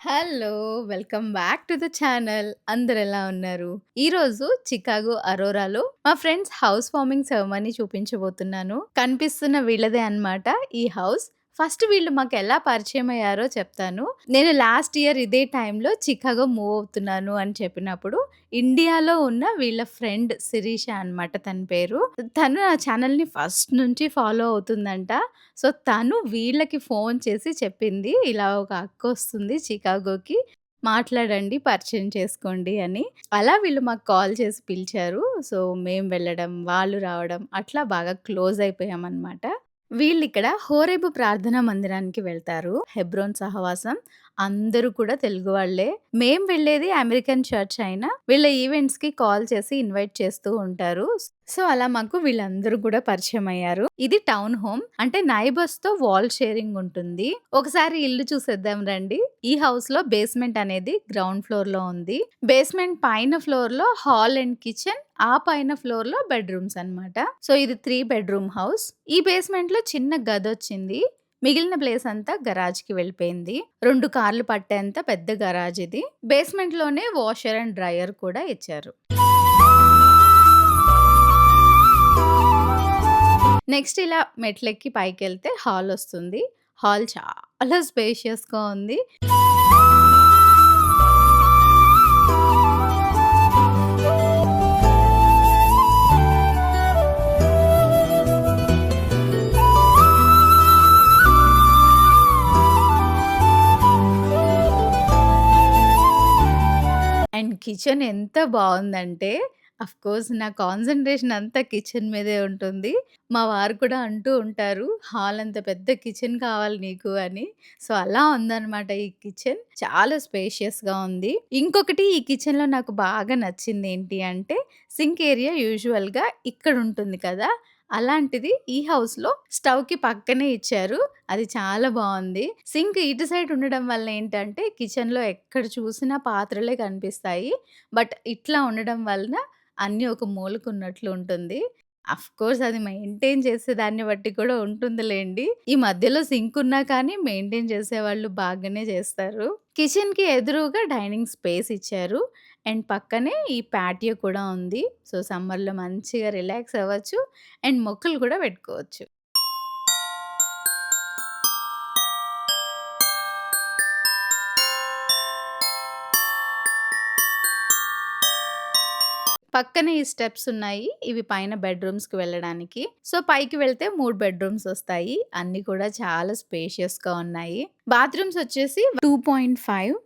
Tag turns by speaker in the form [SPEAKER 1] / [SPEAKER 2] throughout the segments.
[SPEAKER 1] Hello! Welcome back to the channel. అందరెలా ఉన్నారు? ఈరోజు చికాగో అరోరాలో మా ఫ్రెండ్స్ హౌస్ వార్మింగ్ సెరమనీ చూపించబోతున్నాను. కనిపిస్తున్న వీళ్ళదే అన్నమాట ఈ హౌస్. ఫస్ట్ వీళ్ళు మాకెలా పరిచయమయ్యారో చెప్తాను. నేను లాస్ట్ ఇయర్ ఇదే టైంలో చికాగో మూవ్ అవుతున్నాను అని చెప్పినప్పుడు, ఇండియాలో ఉన్న వీళ్ళ ఫ్రెండ్ శిరీష అన్నమాట తన పేరు. తను నా ఛానల్‌ని ఫస్ట్ నుంచి ఫాలో అవుతుందంట. సో, తను వీళ్ళకి ఫోను చేసి చెప్పింది, ఇలా ఒక అక్కొస్తుంది చికాగోకి. మాట్లాడండి, పరిచయం చేసుకోండి అని. అలా వీళ్ళు మాకు కాల్ చేసి పిలిచారు. సో, మేము వెళ్ళడం, వాళ్ళు రావడం అట్లా బాగా క్లోజ్ అయిపోయామనమాట. వీళ్ళిక్కడ హోరేబు ప్రార్థనా మందిరానికి వెళ్తారు. హెబ్రోన్ సహవాసం. అందరూ కూడా తెలుగు వాళ్ళే. మేము వెళ్ళేది అమెరికన్ చర్చ్ అయినా, వీళ్ళ ఈవెంట్స్‌కి కాల్ చేసి ఇన్వైట్ చేస్తూ ఉంటారు. సో, అలా మాకు వీళ్ళందరూ కూడా పరిచయమయ్యారు. ఇది టౌన్ హోమ్. అంటే నైబర్స్‌తో వాల్ షేరింగ్ ఉంటుంది. ఒకసారి ఇల్లు చూసేద్దాం రండి. ఈ హౌస్‌లో బేస్మెంట్ అనేది గ్రౌండ్ ఫ్లోర్‌లో ఉంది. బేస్మెంట్ పైన ఫ్లోర్‌లో హాల్ అండ్ కిచెన్, ఆ పైన ఫ్లోర్‌లో బెడ్‌రూమ్స్ అన్నమాట. సో, ఇది 3 బెడ్‌రూమ్ హౌస్. ఈ బేస్మెంట్‌లో చిన్న గదొచ్చింది. మిగిలిన ప్లేస్ అంతా గరాజ్‌కి వెళ్ళిపోయింది. 2 కార్లు పట్టేంత పెద్ద గరాజ్ ఇది. బేస్మెంట్‌లోనే వాషర్ అండ్ డ్రైయర్ కూడా ఇచ్చారు. నెక్స్ట్ ఇలా మెట్లెక్కి పైకెళ్తే హాలొస్తుంది. హాల్ చాలా స్పేషియస్‌గా ఉంది. అండ్ కిచెన్ ఎంత బావుందంటే, అఫ్‌కోర్స్ నా కాన్సంట్రేషన్ అంతా కిచెన్ మీదే ఉంటుంది. మా వారు కూడా అంటూ ఉంటారు, "హాల్ అంత పెద్ద కిచెన్ కావాలి నీకు" అని. సో, అలా ఉందనమాట ఈ కిచెన్. చాలా స్పేషియస్‌గా ఉంది. ఇంకొకటి ఈ కిచెన్‌లో నాకు బాగా నచ్చిందేంటి అంటే, సింక్ ఏరియా యూజువల్‌గా ఇక్కడుంటుంది కదా! అలాంటిది ఈ హౌస్‌లో స్టవ్‌కి పక్కనే ఇచ్చారు. అది చాలా బావుంది. సింక్ ఇటు సైడ్ ఉండడం వల్ల ఏంటంటే, కిచెన్‌లో ఎక్కడ చూసినా పాత్రలే కనిపిస్తాయి. బట్ ఇట్లా ఉండడం వలన అన్నీ ఒక మూలకున్నట్లు ఉంటుంది. అఫ్‌కోర్స్ అది మెయింటైన్ చేసే దాన్ని బట్టి కూడా ఉంటుందిలెండి. ఈ మధ్యలో సింక్ ఉన్నా కానీ మెయింటైన్ చేసేవాళ్ళు బాగానే చేస్తారు. కిచెన్‌కి ఎదురుగా డైనింగ్ స్పేస్ ఇచ్చారు. అండ్ పక్కనే ఈ పాటియో కూడా ఉంది. సో, సమ్మర్‌లో మంచిగా రిలాక్స్ అవ్వచ్చు. అండ్ మొక్కలు కూడా పెట్టుకోవచ్చు. పక్కనే ఈ స్టెప్స్ ఉన్నాయి. ఇవి పైన బెడ్‌రూమ్స్‌కి వెళ్ళడానికి. సో, పైకి వెళ్తే 3 బెడ్‌రూమ్స్ వస్తాయి. అన్నీ కూడా చాలా స్పేషియస్‌గా ఉన్నాయి. బాత్రూమ్స్ వచ్చేసి 2.5.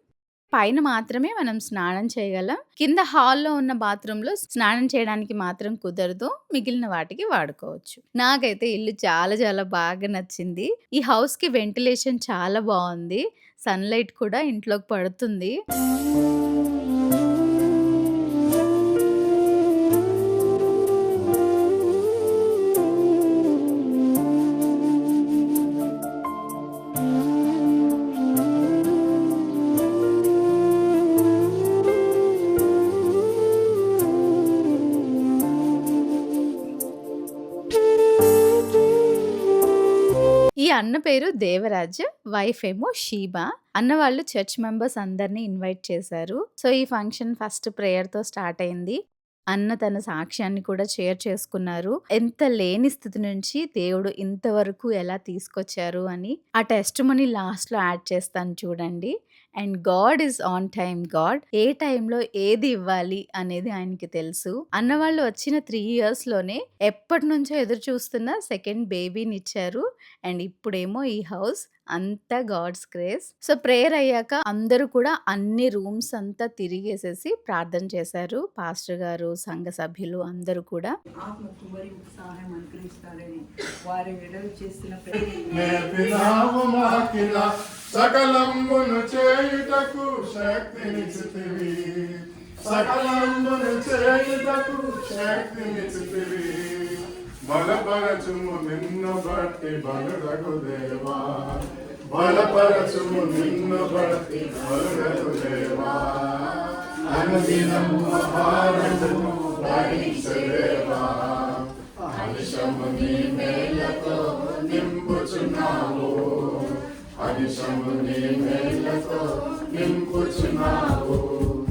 [SPEAKER 1] పైన మాత్రమే మనం స్నానం చేయగలం. కింద హాల్‌లో ఉన్న బాత్రూమ్‌లో స్నానం చేయడానికి మాత్రం కుదరదు. మిగిలిన వాటికి వాడుకోవచ్చు. నాకైతే ఇల్లు చాలా చాలా బాగా నచ్చింది. ఈ హౌస్‌కి వెంటిలేషన్ చాలా బావుంది. సన్‌లైట్ కూడా ఇంట్లోకి పడుతుంది. ఈ అన్న పేరు దేవరాజ్. వైఫ్ ఏమో షీబ. అన్న వాళ్ళు చర్చ్ మెంబర్స్ అందరిని ఇన్వైట్ చేశారు. సో, ఈ ఫంక్షన్ ఫస్ట్ ప్రేయర్‌తో స్టార్ట్ అయింది. అన్న తన సాక్ష్యాన్ని కూడా షేర్ చేసుకున్నారు. ఎంత లేని స్థితి నుంచి దేవుడు ఇంతవరకు ఎలా తీసుకొచ్చారు అని. ఆ టెస్టిమనీ లాస్ట్‌లో యాడ్ చేస్తాను చూడండి. And God is on time God. ఏ టైంలో ఏది ఇవ్వాలి అనేది ఆయనకి తెలుసు. అన్నవాళ్ళు వచ్చిన 3 ఇయర్స్‌లోనే ఎప్పటినుంచో ఎదురు చూస్తున్న సెకండ్ బేబీనిచ్చారు. అండ్ ఇప్పుడేమో ఈ హౌస్. అంతా గాడ్స్ గ్రేస్. సో, ప్రేయర్ అయ్యాక అందరూ కూడా అన్ని రూమ్స్ అంతా తిరిగేసేసి ప్రార్థన చేశారు. పాస్టర్ గారు, సంఘ సభ్యులు అందరూ కూడా.
[SPEAKER 2] ఆత్మకు మరింత సహాయం అనుగ్రహిస్తారని వారి విడవ చేస్తున్న
[SPEAKER 3] నేర్పినావు మాకిలా సకలంబును చేయుటకు శక్తినిచ్చితివి. సకలంబును చేయుటకు శక్తినిచ్చితివి. బలపరచుము నిన్ను బట్టి బలుడగు దేవా. బలపరచుము నిన్ను బట్టి బలుడగు దేవా. అనుదినము భారము భరించదేవా. అనిశము నీ మేలతో నింపుచున్నావు. అనిశము నీ మేలతో నింపుచున్నావు.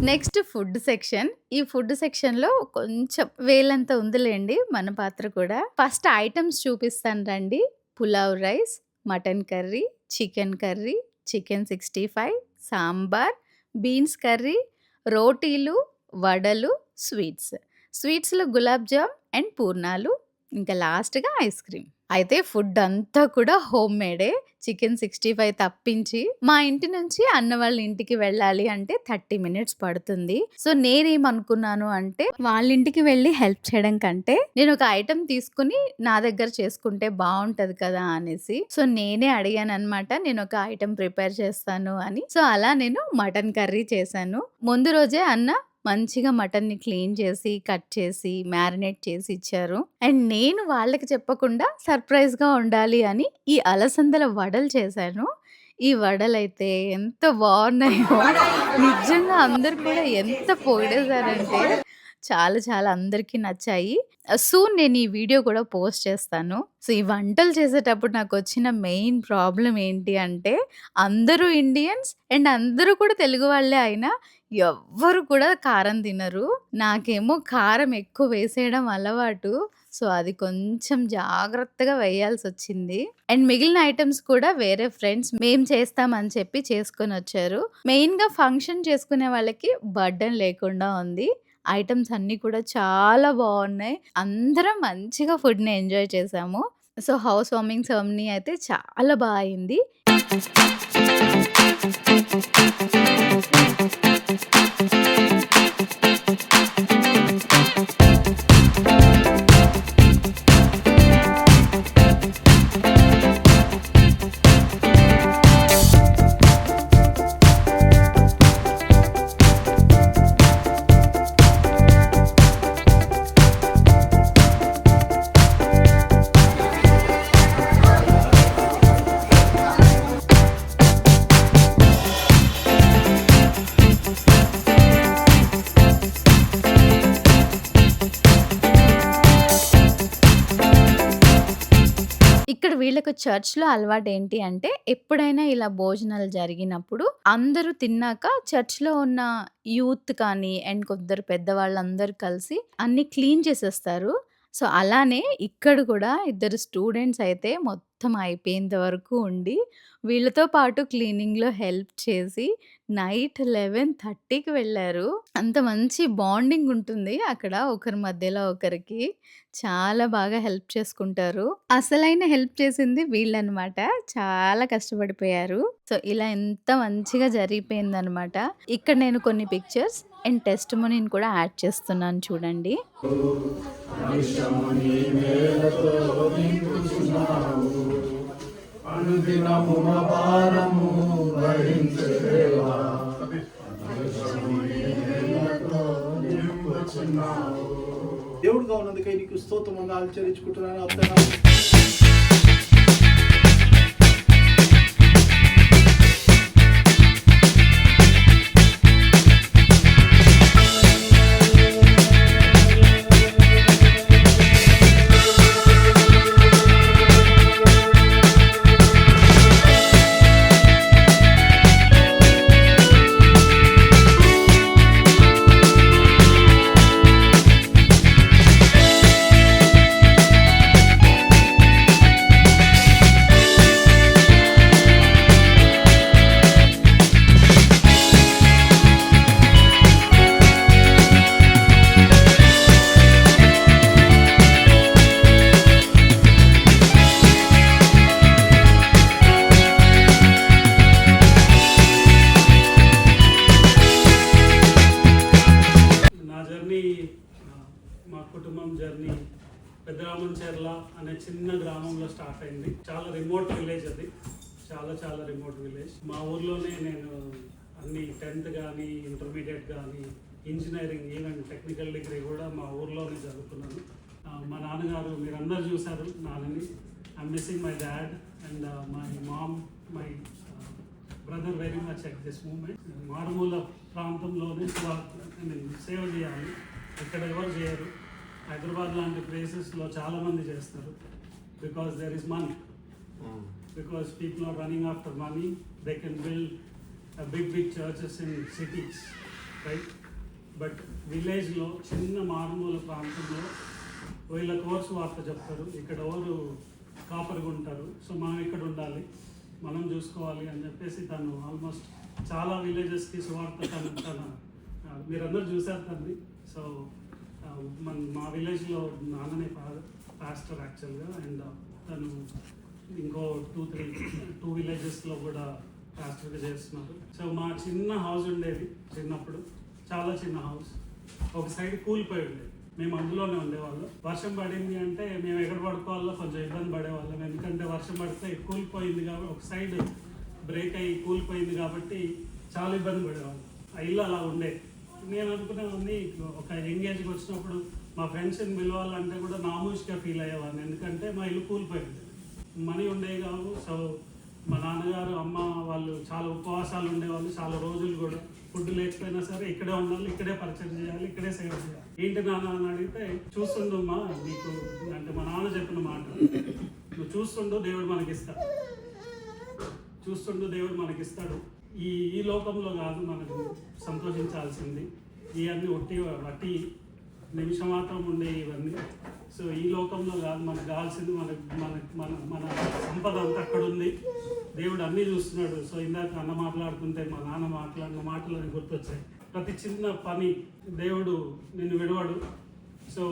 [SPEAKER 1] Next food section. ఈ ఫుడ్ సెక్షన్‌లో కొంచెం వేలంత ఉందిలెండి మన పాత్ర కూడా. ఫస్ట్ ఐటెమ్స్ చూపిస్తాను రండి. Pulao rice, mutton curry, chicken curry, chicken 65, sambar, beans curry, రోటీలు, వడలు, స్వీట్స్. స్వీట్స్‌లో గులాబ్ జామ్ అండ్ పూర్ణాలు. ఇంకా లాస్ట్‌గా ఐస్ క్రీమ్. అయితే ఫుడ్ అంతా కూడా హోమ్ మేడే. చికెన్ 65 తప్పించి. మా ఇంటి నుంచి అన్న వాళ్ళ ఇంటికి వెళ్ళాలి అంటే 30 మినిట్స్ పడుతుంది. సో నేనేమనుకున్నాను అంటే వాళ్ళ ఇంటికి వెళ్ళి హెల్ప్ చేయడం కంటే నేను ఒక ఐటెమ్ తీసుకొని నా దగ్గర చేసుకుంటే బావుంటది కదా అనేసి. సో నేనే అడిగాననమాట. నేను ఒక ఐటెమ్ ప్రిపేర్ చేస్తాను అని. సో అలా నేను మటన్ కర్రీ చేశాను. ముందు రోజే అన్న మంచిగా మటన్‌ని క్లీన్ చేసి, కట్ చేసి, మ్యారినేట్ చేసి ఇచ్చారు. అండ్ నేను వాళ్ళకి చెప్పకుండా సర్ప్రైజ్‌గా ఉండాలి అని ఈ అలసందల వడలు చేశాను. ఈ వడలైతే ఎంత బావున్నాయో! నిజంగా అందరూ కూడా ఎంత పొగిడేసారంటే చాలా చాలా అందరికీ నచ్చాయి. సూన్ నేను ఈ వీడియో కూడా పోస్ట్ చేస్తాను. సో ఈ వంటలు చేసేటప్పుడు నాకొచ్చిన మెయిన్ ప్రాబ్లమ్ ఏంటి అంటే అందరూ ఇండియన్స్ అండ్ అందరూ కూడా తెలుగు వాళ్ళే అయినా ఎవ్వరు కూడా కారం తినరు. నాకేమో కారం ఎక్కువ వేసేయడం అలవాటు. సో అది కొంచెం జాగ్రత్తగా వేయాల్సొచ్చింది. అండ్ మిగిలిన ఐటెమ్స్ కూడా వేరే ఫ్రెండ్స్ మేము చేస్తామని చెప్పి చేసుకొనొచ్చారు. మెయిన్‌గా ఫంక్షన్ చేసుకునే వాళ్ళకి బర్డెన్ లేకుండా ఉంది. ఐటెమ్స్ అన్నీ కూడా చాలా బావున్నాయి. అందరం మంచిగా ఫుడ్‌ని ఎంజాయ్ చేశాము. సో హౌస్ వార్మింగ్ సెరమనీ అయితే చాలా బా అయింది. ఇక్కడ వీళ్ళకి చర్చ్‌లో అలవాటేంటి అంటే, ఎప్పుడైనా ఇలా భోజనాలు జరిగినప్పుడు అందరూ తిన్నాక చర్చ్‌లో ఉన్న యూత్ కానీ అండ్ కొందరు పెద్దవాళ్ళందరూ కలిసి అన్నీ క్లీన్ చేసేస్తారు. సో, అలానే ఇక్కడ కూడా ఇద్దరు స్టూడెంట్స్ అయితే మొత్తం అయిపోయేంత వరకు ఉండి, వీళ్ళతో పాటు క్లీనింగ్‌లో హెల్ప్ చేసి నైట్ 11:30కి వెళ్ళారు. అంత మంచి బాండింగ్ ఉంటుంది అక్కడ ఒకరి మధ్యలో ఒకరికి. చాలా బాగా హెల్ప్ చేసుకుంటారు. అసలైన హెల్ప్ చేసింది వీళ్ళనమాట. చాలా కష్టపడిపోయారు. సో, ఇలా ఎంత మంచిగా జరిగిపోయిందనమాట. ఇక్కడ నేను కొన్ని పిక్చర్స్ అండ్ టెస్టిమోనీని కూడా యాడ్ చేస్తున్నాను చూడండి.
[SPEAKER 3] నిత్యము నీ మేలతో నింపుచున్నావు. అనుదినము మా భారము వహించు దేవా. నిత్యము నీ మేలతో నింపుచున్నావు.
[SPEAKER 4] దేవుడుగా ఉన్నందుకై నీకు స్తోత్రం వందనాలు చెల్లించుకుంటున్నాను. అర్థం
[SPEAKER 5] మా కుటుంబం జర్నీ పెద్దరామంచెర్ల అనే చిన్న గ్రామంలో స్టార్ట్ అయింది. చాలా రిమోట్ విలేజ్ అది. చాలా రిమోట్ విలేజ్. మా ఊర్లోనే నేను అన్ని 10th కానీ ఇంటర్మీడియట్ కానీ ఇంజనీరింగ్ ఈవెన్ టెక్నికల్ డిగ్రీ కూడా మా ఊర్లోనే చదువుకున్నాను. మా నాన్నగారు మీరందరూ చూశారు నాన్నని. I'm missing my dad and my mom, my brother very much at this moment. మారుమూల ప్రాంతంలోనే సేవ చేయాలి. ఇక్కడ ఎవరు చేయరు. హైదరాబాద్ లాంటి ప్లేసెస్లో చాలామంది చేస్తారు. Because there is money. Because people are running after money. They can build big churches in cities, right? But విలేజ్లో చిన్న మారుమూల ప్రాంతంలో వీళ్ళకి ఓర్సు వార్త చెప్తారు. ఇక్కడ ఎవరు కాపరిగా ఉంటారు, సో మనం ఇక్కడ ఉండాలి, మనం చూసుకోవాలి అని చెప్పేసి తను ఆల్మోస్ట్ చాలా విలేజెస్కి సువార్త తన మీరందరూ చూసారు తనని. సో మా విలేజ్లో నాన్ననే పాస్టర్ యాక్చువల్గా, అండ్ తను ఇంకో 2 విలేజెస్లో కూడా పాస్టర్గా చేస్తున్నారు. సో మా చిన్న హౌస్ ఉండేది చిన్నప్పుడు, చాలా చిన్న హౌస్, ఒక సైడ్ కూలిపోయి ఉండేది, మేము అందులోనే ఉండేవాళ్ళం. వర్షం పడింది అంటే మేము ఎక్కడ పడుకోవాలో కొంచెం ఇబ్బంది పడేవాళ్ళం, ఎందుకంటే వర్షం పడితే కూలిపోయింది కాబట్టి ఒక సైడ్ బ్రేక్ అయ్యి కూలిపోయింది కాబట్టి చాలా ఇబ్బంది పడేవాళ్ళం. ఆ ఇల్లు అలా ఉండేది. నేను అనుకునేవాడిని ఒక ఎంగేజ్కి వచ్చినప్పుడు మా ఫ్రెండ్స్ని పిలవాలంటే కూడా నామూష్గా ఫీల్ అయ్యేవాడిని, ఎందుకంటే మా ఇల్లు కూలిపోయింది, మనీ ఉండేవి కావు. సో మా నాన్నగారు అమ్మ వాళ్ళు చాలా ఉపవాసాలు ఉండేవాళ్ళు, చాలా రోజులు కూడా ఫుడ్ లేకపోయినా సరే ఇక్కడే ఉండాలి, ఇక్కడే పరిచయం చేయాలి, ఇక్కడే సేవ చేయాలి. ఏంటి నాన్న అని అడిగితే, చూస్తుండమ్మా నీకు అంటే మా నాన్న చెప్పిన మాట, నువ్వు చూస్తుండు దేవుడు మనకిస్తాడు, చూస్తుండు దేవుడు మనకిస్తాడు. ఈ లోకంలో కాదు మనకు సంతోషించాల్సింది, ఇవన్నీ వట్టి నిమిషం మాత్రం ఉండే ఇవన్నీ. సో ఈ లోకంలో కాదు మనకు కావాల్సింది, మన సంపద అంతా అక్కడ ఉంది, దేవుడు అన్నీ చూస్తున్నాడు. సో ఇందాక అన్న మాట్లాడుతుంటే మా నాన్న మాట్లాడిన మాటలు అని గుర్తొచ్చాయి. ప్రతి చిన్న పని దేవుడు నిన్ను విడవాడు. సో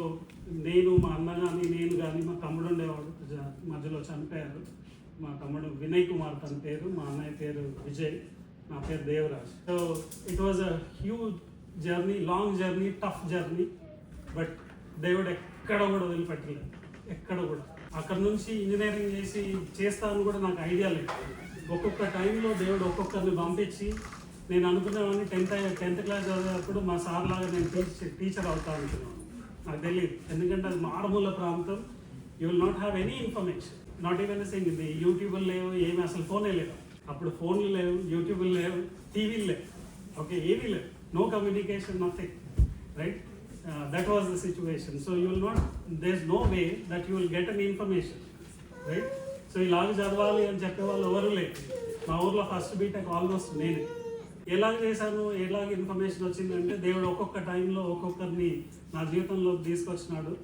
[SPEAKER 5] నేను మా అన్న కానీ నేను కానీ మా తమ్ముడు ఉండేవాడు, మధ్యలో చనిపోయారు. మా తమ్ముడు వినయ్ కుమార్ తన పేరు, మా అన్నయ్య పేరు విజయ్, నా పేరు Devaraj. So it was a huge journey, long journey, tough journey. But దేవుడు ఎక్కడ కూడా వదిలిపెట్టలేదు, ఎక్కడ కూడా. అక్కడ నుంచి ఇంజనీరింగ్ చేస్తాను కూడా నాకు ఐడియా లేదు. ఒక్కొక్క టైంలో దేవుడు ఒక్కొక్కరిని పంపించి, నేను అనుకునేవాడిని 10th క్లాస్ చదివేటప్పుడు మా సార్ లాగా నేను టీచర్ అవుతా అనుకున్నాను. నాకు తెలియదు, ఎందుకంటే అది మారుమూల ప్రాంతం. You will not have any information, not even Singh. ఇది యూట్యూబ్లు లేవు, ఏమి అసలు ఫోనే లేవు. అప్పుడు ఫోన్లు లేవు, యూట్యూబ్లు లేవు, టీవీలు లేవు, ఓకే, ఏమీ లేవు. No communication, nothing, right? That was the situation. So you will not, there's no way that you will get an information, right? So ఇలాగ చదవాలి అని చెప్పేవాళ్ళు ఎవరు లేరు. మా ఊర్లో ఫస్ట్ బీటెక్ ఆల్మోస్ట్ నేనే. ఎలాగ చేశాను, ఎలాగ ఇన్ఫర్మేషన్ వచ్చిందంటే దేవుడు ఒక్కొక్క టైంలో ఒక్కొక్కరిని నా జీవితంలోకి తీసుకొచ్చినాడు.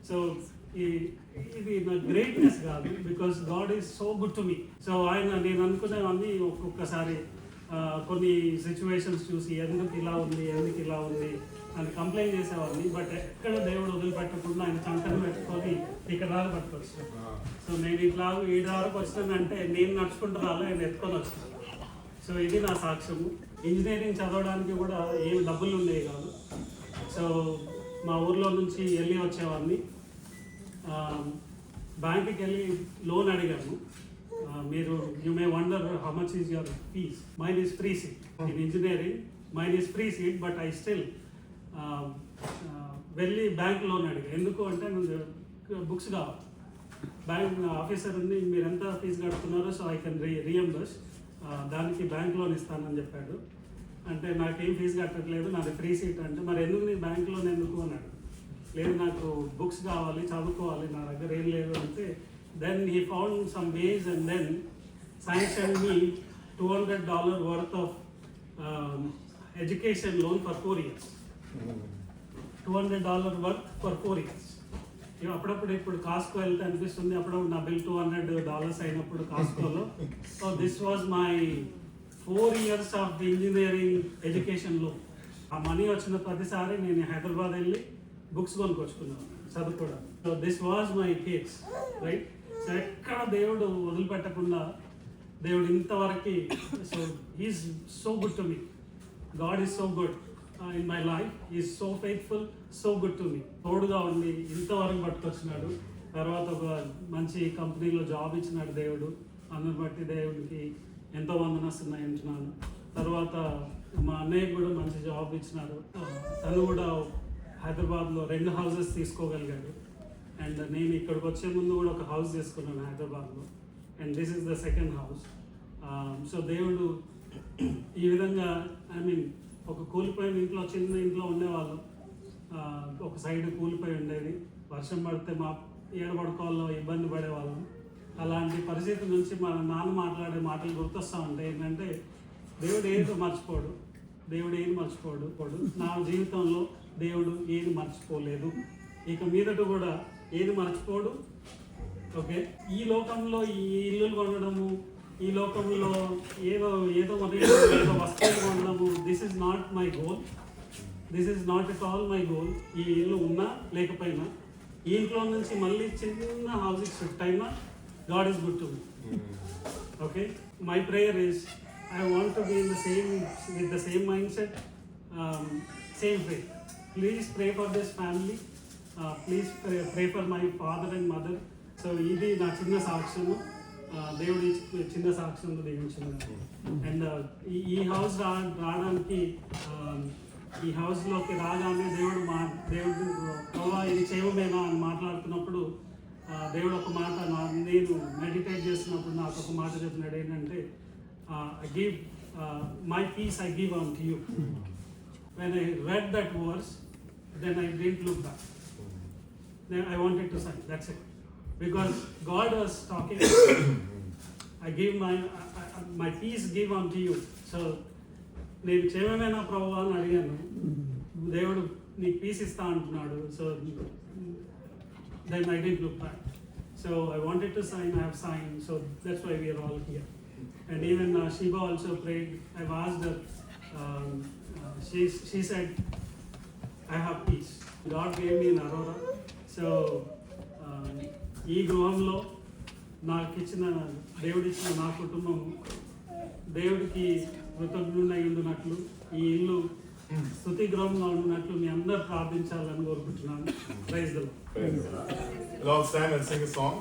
[SPEAKER 5] సో ఇది నా గ్రేట్నెస్ కాదు, because God is so good to me. So నేను అనుకునేవన్నీ ఒక్కొక్కసారి కొన్ని సిచ్యువేషన్స్ చూసి ఎందుకు ఇలా ఉంది అని కంప్లైంట్ చేసేవాడిని. బట్ ఎక్కడ దేవుడు వదిలిపెట్టకుండా ఆయన చంకను పెట్టుకొని ఇక్కడ దాకా పట్టుకొచ్చాను. సో నేను ఈ దాకా వచ్చినానంటే నేను నడుచుకుంటూ రాలే, ఆయన ఎత్తుకొని వచ్చాను. సో ఇది నా సాక్ష్యము. ఇంజనీరింగ్ చదవడానికి కూడా ఏమి డబ్బులు ఉండేవి కాదు. సో మా ఊర్లో నుంచి వెళ్ళి వచ్చేవాడిని. బ్యాంకుకి వెళ్ళి లోన్ అడిగాను. మీరు you may wonder how much is your fees. Mine is free seat in engineering, mine is free seat, but I still వెళ్ళి బ్యాంక్ లోన్ అడిగా. ఎందుకు అంటే బుక్స్ కావాలి. బ్యాంక్ ఆఫీసర్ ఉంది, మీరు ఎంత ఫీజు కడుతున్నారో సో ఐ కెన్ రీఎంబర్స్, దానికి బ్యాంక్ లోన్ ఇస్తానని చెప్పాడు. అంటే నాకేం ఫీజు కట్టట్లేదు, నాది ఫ్రీ సీట్. అంటే మరి ఎందుకు నీ బ్యాంక్ లోన్ ఎందుకు అన్నాడు. లేదు నాకు బుక్స్ కావాలి, చదువుకోవాలి, నా దగ్గర ఏం లేదు అంటే, then he found some ways and then sanction me $200 worth of education loan for 4 years. $200 worth for 4 years. అప్పుడప్పుడు ఇప్పుడు కాస్కో వెళ్తే అనిపిస్తుంది, అప్పుడప్పుడు నా బిల్ $200 అయినప్పుడు కాస్కోలో. So this was my 4 years of the engineering education loan. ఆ మనీ వచ్చిన ప్రతిసారి నేను హైదరాబాద్ వెళ్ళి బుక్స్ కొనుక్కొచ్చుకున్నాను చదువుకోవడానికి. So this was my case, right? So ఎక్కడ దేవుడు వదిలిపెట్టకుండా దేవుడు ఇంతవరకు, so he is so good to me. God is so good in my life, is so faithful, so good to me. తోడుగా ఉండి ఇంతవరకు పట్టుకొచ్చినాడు. తర్వాత ఒక మంచి కంపెనీలో జాబ్ ఇచ్చినాడు దేవుడు. అందుని బట్టి దేవుడికి ఎంతో వందనస్తున్నాయి అంటున్నాను. తర్వాత మా అన్నయ్య కూడా మంచి జాబ్ ఇచ్చినారు. తను కూడా హైదరాబాద్లో 2 houses తీసుకోగలిగాడు. అండ్ నేను ఇక్కడికి వచ్చే ముందు కూడా ఒక హౌస్ తీసుకున్నాను హైదరాబాద్లో, and this is the second house. So దేవుడు ఈ విధంగా, ఐ మీన్ ఒక కూలిపోయిన ఇంట్లో, చిన్న ఇంట్లో ఉండేవాళ్ళం. ఒక సైడ్ కూలిపోయి ఉండేది, వర్షం పడితే మా ఏడబడుకోవాలో ఇబ్బంది పడేవాళ్ళం. అలాంటి పరిస్థితి నుంచి మా నాన్న మాట్లాడే మాటలు గుర్తొస్తూ ఉంటాయి. ఏంటంటే దేవుడు ఏది మర్చిపోడు, దేవుడు ఏది మర్చిపోడు. నా జీవితంలో దేవుడు ఏది మర్చిపోలేదు, ఇక మీదట కూడా ఏది మర్చిపోడు. ఓకే, ఈ లోకంలో ఈ ఇల్లులు కొనడము, ఈ లోకంలో ఏదో ఏదో వస్తువులు కొనడము, this is not my goal, this is not at all my goal. ఈ ఇల్లు ఉన్నా లేకపోయినా, ఈ ఇంట్లో నుంచి మళ్ళీ చిన్న హౌస్కి షిఫ్ట్ అయినా, God is good to me. Okay, my prayer is I want to be in the same, with the same mindset, same faith. Please pray for this family. Please pray for my father and mother. So ఇది నా చిన్న సాక్ష్యము, దేవుడి చిన్న సాక్ష్యంలో దీవించింది. And ఈ house రావడానికి, ఈ హౌస్లోకి రాగానే దేవుడు ప్రభా ఇది చేయమేనా అని మాట్లాడుతున్నప్పుడు దేవుడు ఒక మాట, నేను మెడిటేట్ చేస్తున్నప్పుడు నాకు ఒక మాట చెప్పినాడు ఏంటంటే, I give my peace I give unto you. When I read that verse, then I didn't look back. Then I wanted to sign. That's it. Because God was talking. I give my peace give unto you. So నేను క్షేమమేనా ప్రభువా అని అడిగాను, దేవుడు నీకు piece ఇస్తా అంటున్నాడు. So then I didn't look back. So I wanted to sign. I have signed. So that's why we are all here. And even Shiva also prayed. I've asked her, she said, I have peace. God gave me an Aurora. So, ఈ గృహంలో నాకు ఇచ్చిన, దేవుడిచ్చిన నా కుటుంబం దేవుడికి కృతజ్ఞుడై ఉండునట్లు, ఈ ఇల్లు స్తుతి గృహంగా ఉండునట్లు మీ అందరూ ప్రార్థించాలని కోరుకుంటున్నాను. Praise the lord.
[SPEAKER 3] Let's all stand and sing a song.